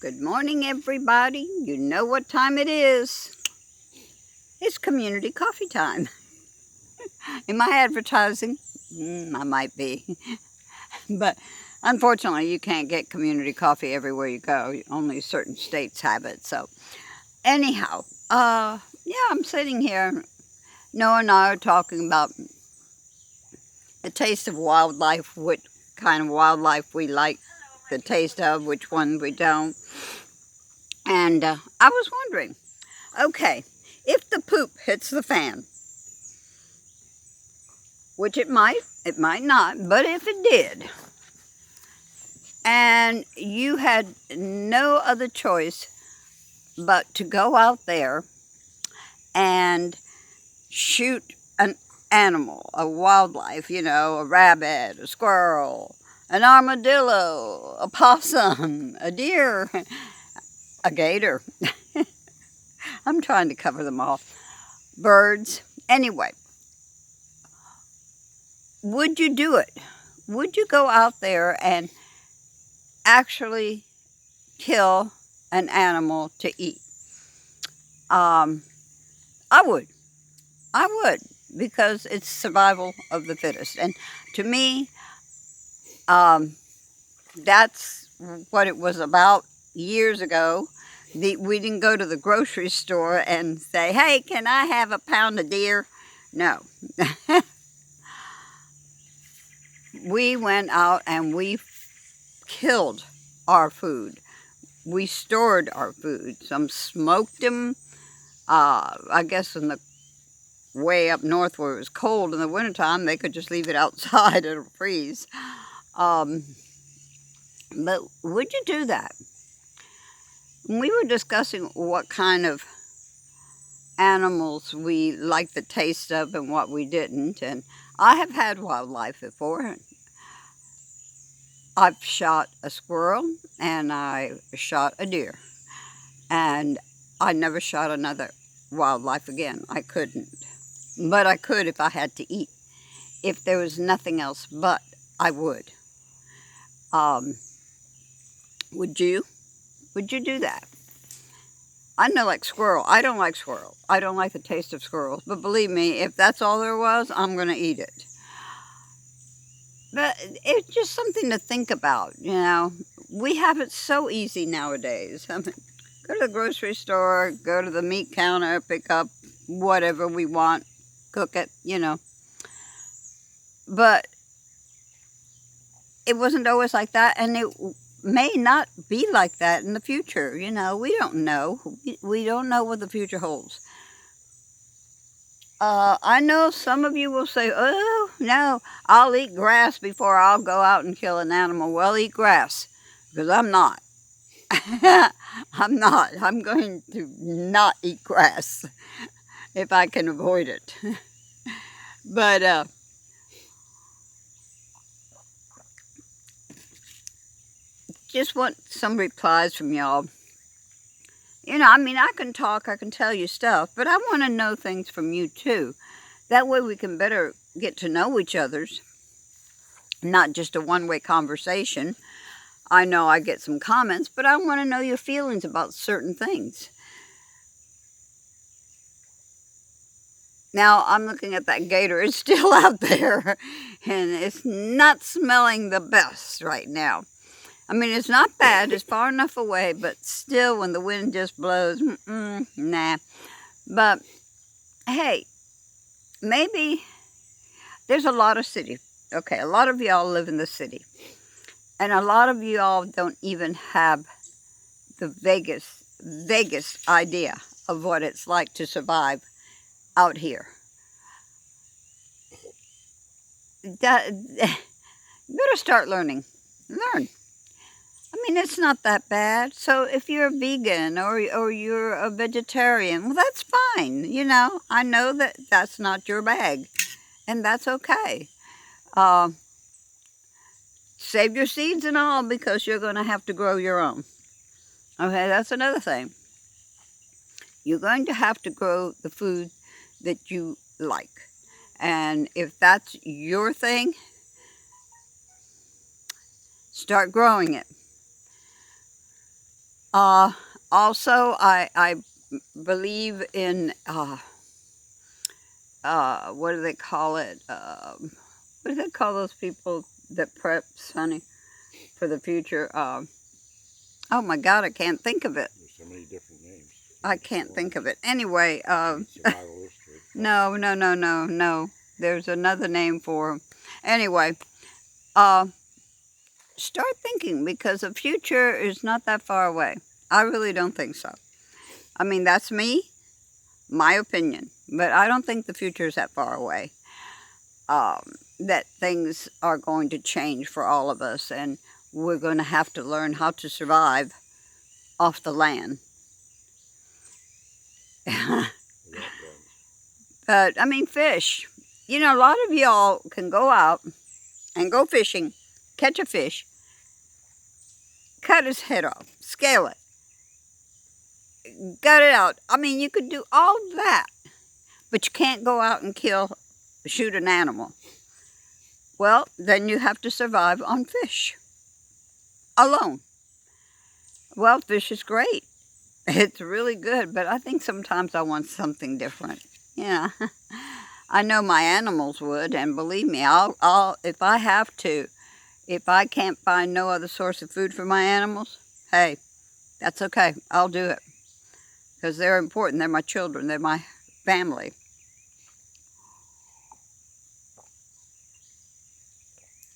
Good morning, everybody. You know what time it is. It's community coffee time. Am I advertising? I might be. But unfortunately, you can't get community coffee everywhere you go. Only certain states have it. So anyhow, yeah, I'm sitting here. Noah and I are talking about the taste of wildlife, what kind of wildlife we like the taste of, which one we don't. And I was wondering, okay, if the poop hits the fan, which it might not, but if it did, and you had no other choice but to go out there and shoot an animal, a wildlife, a rabbit, a squirrel, an armadillo, a possum, a deer, a gator. I'm trying to cover them all. Birds. Anyway, would you do it? Would you go out there and actually kill an animal to eat? I would. I would, because it's survival of the fittest. And to me, that's what it was about years ago. We didn't go to the grocery store and say, hey, can I have a pound of deer? No. We went out and we killed our food. We stored our food. Some smoked them. I guess in the way up north where it was cold in the wintertime, they could just leave it outside. It'll freeze. But would you do that? We were discussing what kind of animals we liked the taste of and what we didn't. And I have had wildlife before. I've shot a squirrel and I shot a deer. And I never shot another wildlife again. I couldn't. But I could if I had to eat. If there was nothing else but, I would. Would you? Would you do that? I know, like squirrel. I don't like squirrel. I don't like the taste of squirrels. But believe me, if that's all there was, I'm going to eat it. But it's just something to think about, We have it so easy nowadays. I mean, go to the grocery store, go to the meat counter, pick up whatever we want, cook it, But it wasn't always like that, and it may not be like that in the future. We don't know. We don't know what the future holds. I know some of you will say, oh, no, I'll eat grass before I'll go out and kill an animal. Well, eat grass, because I'm not. I'm not. I'm going to not eat grass if I can avoid it. But just want some replies from y'all. I can talk, I can tell you stuff, but I want to know things from you too. That way we can better get to know each other's, not just a one-way conversation. I know I get some comments, but I want to know your feelings about certain things. Now, I'm looking at that gator. It's still out there, and it's not smelling the best right now. It's not bad. It's far enough away, but still, when the wind just blows, nah. But, hey, maybe there's a lot of city. Okay, a lot of y'all live in the city. And a lot of y'all don't even have the vaguest idea of what it's like to survive out here. You better start learning. Learn. It's not that bad. So if you're a vegan or you're a vegetarian, well, that's fine. I know that that's not your bag, and that's okay. Save your seeds and all, because you're going to have to grow your own. Okay, that's another thing. You're going to have to grow the food that you like. And if that's your thing, start growing it. Also, I believe in, what do they call it? What do they call those people that preps, honey, for the future? Oh my God, I can't think of it. There's so many different names. I can't think of it. Anyway, Survivalist. no. There's another name for them. Anyway, start thinking, because the future is not that far away. I really don't think so. I mean, that's me, my opinion, but I don't think the future is that far away. That things are going to change for all of us, and we're going to have to learn how to survive off the land. But, I mean, fish. You know, a lot of y'all can go out and go fishing, catch a fish, cut his head off, scale it, gut it out. I mean, you could do all that, but you can't go out and shoot an animal. Well, then you have to survive on fish alone. Well, fish is great. It's really good, but I think sometimes I want something different. Yeah, I know my animals would, and believe me, I'll if I have to, if I can't find no other source of food for my animals, hey, that's okay. I'll do it, because they're important. They're my children. They're my family.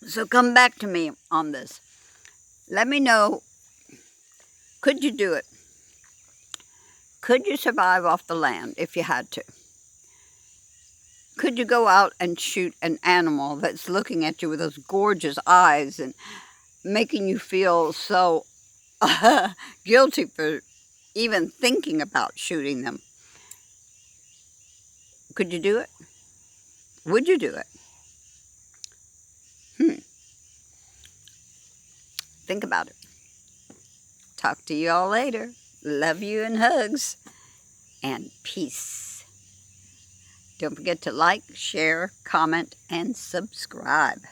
So come back to me on this. Let me know, could you do it? Could you survive off the land if you had to? Could you go out and shoot an animal that's looking at you with those gorgeous eyes and making you feel so guilty for even thinking about shooting them? Could you do it? Would you do it? Think about it. Talk to you all later. Love you and hugs. And peace. Don't forget to like, share, comment, and subscribe.